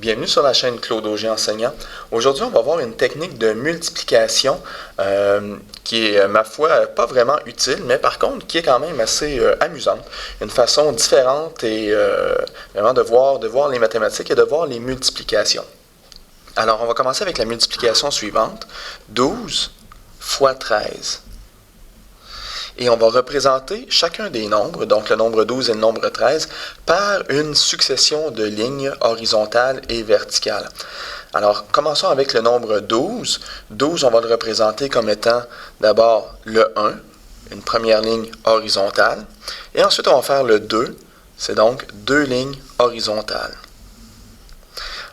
Bienvenue sur la chaîne Claude Auger Enseignant. Aujourd'hui, on va voir une technique de multiplication qui est, ma foi, pas vraiment utile, mais par contre qui est quand même assez amusante. Une façon différente et vraiment de voir les mathématiques et de voir les multiplications. Alors, on va commencer avec la multiplication suivante. 12 fois 13. Et on va représenter chacun des nombres, donc le nombre 12 et le nombre 13, par une succession de lignes horizontales et verticales. Alors, commençons avec le nombre 12. 12, on va le représenter comme étant d'abord le 1, une première ligne horizontale. Et ensuite, on va faire le 2, c'est donc deux lignes horizontales.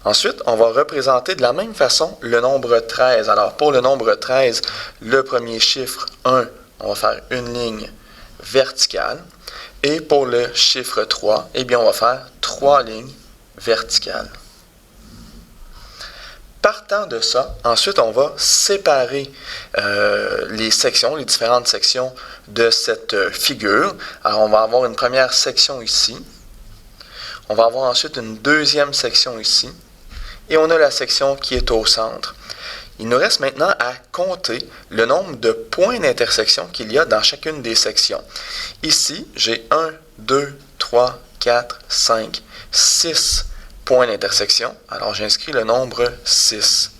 Ensuite, on va représenter de la même façon le nombre 13. Alors, pour le nombre 13, le premier chiffre 1, on va faire une ligne verticale. Et pour le chiffre 3, eh bien, on va faire trois lignes verticales. Partant de ça, ensuite, on va séparer les sections, les différentes sections de cette figure. Alors, on va avoir une première section ici. On va avoir ensuite une deuxième section ici. Et on a la section qui est au centre. Il nous reste maintenant à compter le nombre de points d'intersection qu'il y a dans chacune des sections. Ici, j'ai 1, 2, 3, 4, 5, 6 points d'intersection. Alors, j'inscris le nombre 6.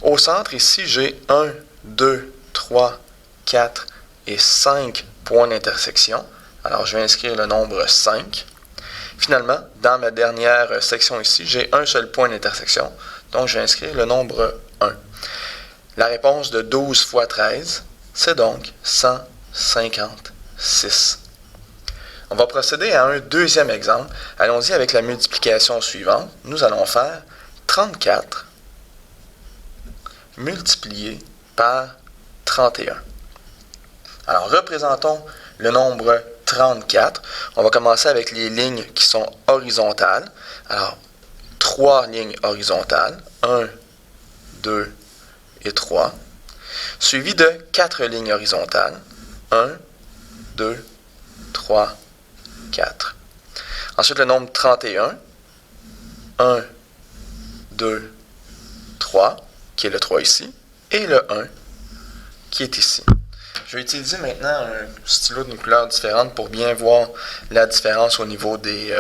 Au centre, ici, j'ai 1, 2, 3, 4 et 5 points d'intersection. Alors, je vais inscrire le nombre 5. Finalement, dans ma dernière section ici, j'ai un seul point d'intersection. Donc, je vais inscrire le nombre 1. La réponse de 12 fois 13, c'est donc 156. On va procéder à un deuxième exemple. Allons-y avec la multiplication suivante. Nous allons faire 34 multiplié par 31. Alors, représentons le nombre 34. On va commencer avec les lignes qui sont horizontales. Alors, 3 lignes horizontales. 1, 2 et 3. Suivi de 4 lignes horizontales. 1, 2, 3, 4. Ensuite, le nombre 31. 1, 2, 3, qui est le 3 ici. Et le 1, qui est ici. Je vais utiliser maintenant un stylo d'une couleur différente pour bien voir la différence au niveau des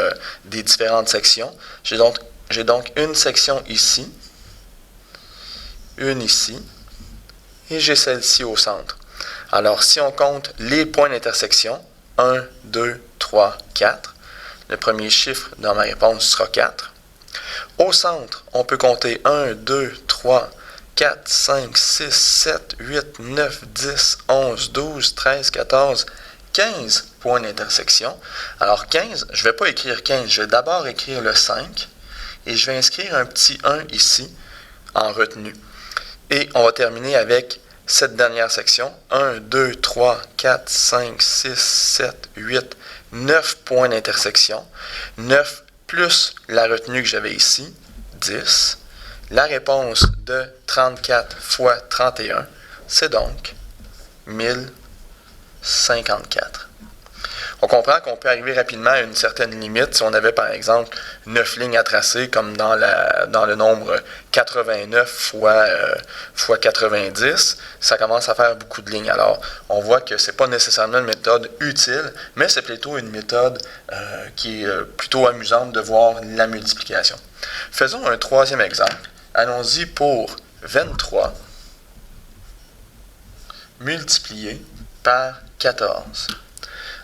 différentes sections. J'ai donc une section ici, une ici, et j'ai celle-ci au centre. Alors, si on compte les points d'intersection, 1, 2, 3, 4, le premier chiffre dans ma réponse sera 4. Au centre, on peut compter 1, 2, 3, 4, 5, 6, 7, 8, 9, 10, 11, 12, 13, 14, 15 points d'intersection. Alors 15, je ne vais pas écrire 15, je vais d'abord écrire le 5 et je vais inscrire un petit 1 ici en retenue. Et on va terminer avec cette dernière section. 1, 2, 3, 4, 5, 6, 7, 8, 9 points d'intersection. 9 plus la retenue que j'avais ici, 10. La réponse de 34 fois 31, c'est donc 1054. On comprend qu'on peut arriver rapidement à une certaine limite. Si on avait par exemple 9 lignes à tracer, comme dans le nombre 89 fois 90, ça commence à faire beaucoup de lignes. Alors, on voit que ce n'est pas nécessairement une méthode utile, mais c'est plutôt une méthode qui est plutôt amusante de voir la multiplication. Faisons un troisième exemple. Allons-y pour 23 multiplié par 14.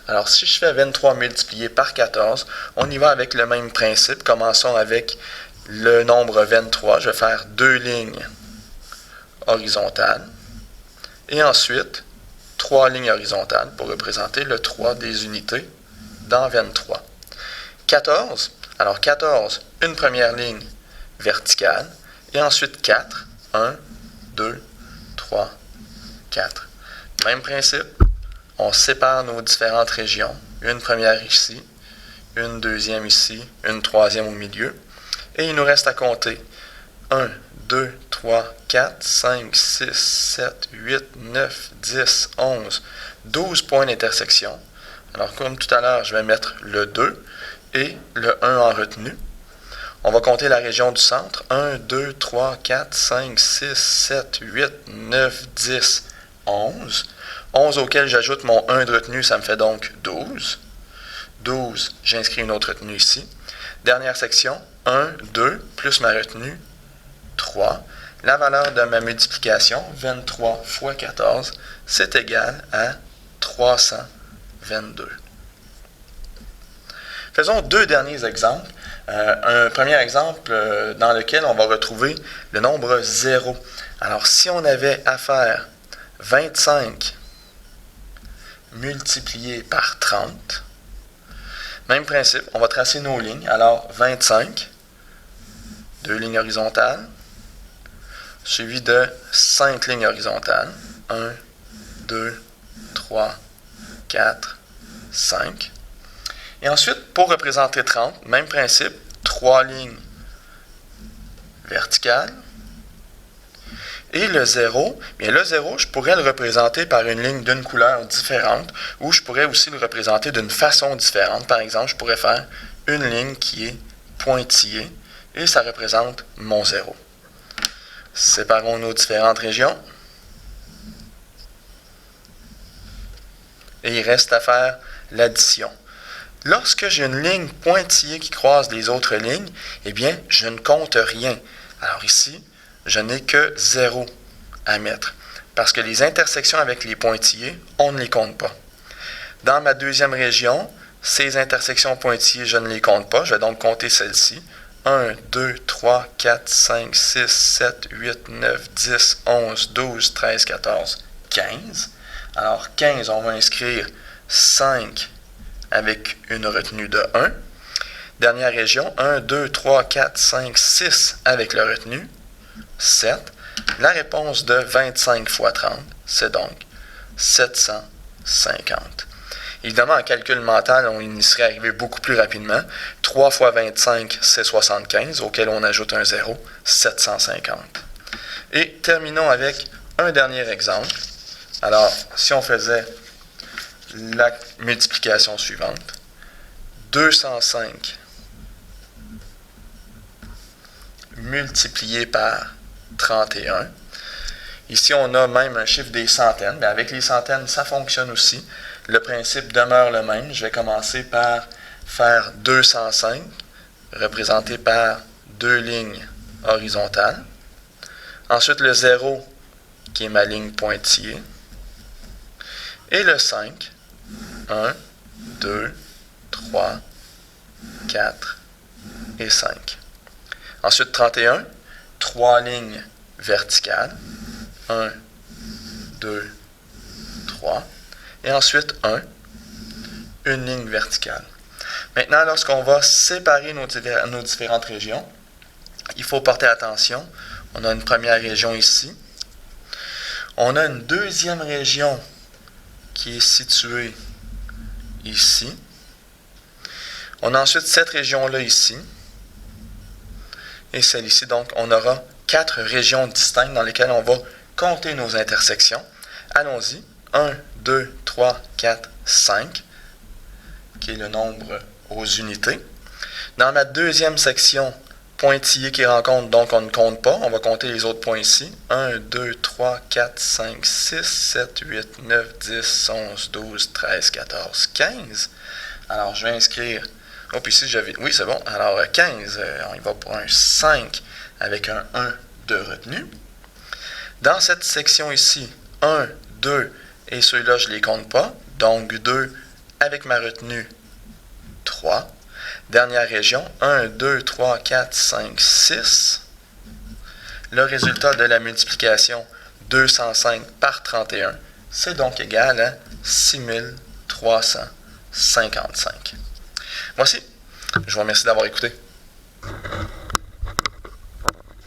Alors, si je fais 23 multiplié par 14, on y va avec le même principe. Commençons avec le nombre 23. Je vais faire deux lignes horizontales. Et ensuite, 3 lignes horizontales pour représenter le 3 des unités dans 23. 14, alors 14, une première ligne verticale. Et ensuite 4, 1, 2, 3, 4. Même principe, on sépare nos différentes régions. Une première ici, une deuxième ici, une troisième au milieu. Et il nous reste à compter 1, 2, 3, 4, 5, 6, 7, 8, 9, 10, 11, 12 points d'intersection. Alors comme tout à l'heure, je vais mettre le 2 et le 1 en retenue. On va compter la région du centre. 1, 2, 3, 4, 5, 6, 7, 8, 9, 10, 11. 11 auquel j'ajoute mon 1 de retenue, ça me fait donc 12. 12, j'inscris une autre retenue ici. Dernière section, 1, 2, plus ma retenue, 3. La valeur de ma multiplication, 23 fois 14, c'est égal à 322. Faisons deux derniers exemples. Un premier exemple dans lequel on va retrouver le nombre 0. Alors, si on avait à faire 25 multiplié par 30, même principe, on va tracer nos lignes. Alors, 25, deux lignes horizontales, suivi de 5 lignes horizontales. 1, 2, 3, 4, 5. Et ensuite, pour représenter 30, même principe, 3 lignes verticales. Et le 0, bien le 0, je pourrais le représenter par une ligne d'une couleur différente, ou je pourrais aussi le représenter d'une façon différente. Par exemple, je pourrais faire une ligne qui est pointillée, et ça représente mon 0. Séparons nos différentes régions. Et il reste à faire l'addition. Lorsque j'ai une ligne pointillée qui croise les autres lignes, eh bien, je ne compte rien. Alors ici, je n'ai que 0 à mettre, parce que les intersections avec les pointillés, on ne les compte pas. Dans ma deuxième région, ces intersections pointillées, je ne les compte pas. Je vais donc compter celles-ci. 1, 2, 3, 4, 5, 6, 7, 8, 9, 10, 11, 12, 13, 14, 15. Alors, 15, on va inscrire 5 avec une retenue de 1. Dernière région, 1, 2, 3, 4, 5, 6 avec la retenue, 7. La réponse de 25 fois 30, c'est donc 750. Évidemment, en calcul mental, on y serait arrivé beaucoup plus rapidement. 3 fois 25, c'est 75, auquel on ajoute un 0, 750. Et terminons avec un dernier exemple. Alors, si on faisait la multiplication suivante, 205 multiplié par 31. Ici, on a même un chiffre des centaines. Mais avec les centaines, ça fonctionne aussi. Le principe demeure le même. Je vais commencer par faire 205, représenté par deux lignes horizontales. Ensuite, le 0, qui est ma ligne pointillée. Et le 5, 1, 2, 3, 4 et 5. Ensuite, 31, 3 lignes verticales. 1, 2, 3. Et ensuite, 1, une ligne verticale. Maintenant, lorsqu'on va séparer nos différentes régions, il faut porter attention. On a une première région ici. On a une deuxième région qui est située ici. On a ensuite cette région-là ici. Et celle ici. Donc, on aura 4 régions distinctes dans lesquelles on va compter nos intersections. Allons-y. 1, 2, 3, 4, 5, qui est le nombre aux unités. Dans ma deuxième section, pointillé qui rencontre, donc on ne compte pas. On va compter les autres points ici. 1, 2, 3, 4, 5, 6, 7, 8, 9, 10, 11, 12, 13, 14, 15. Alors, je vais inscrire... Oh, puis ici, j'avais... Oui, c'est bon. Alors, 15, on y va pour un 5 avec un 1 de retenue. Dans cette section ici, 1, 2, et ceux-là, je ne les compte pas. Donc, 2 avec ma retenue, 3. Dernière région, 1, 2, 3, 4, 5, 6. Le résultat de la multiplication, 205 par 31, c'est donc égal à 6355. Voici. Je vous remercie d'avoir écouté.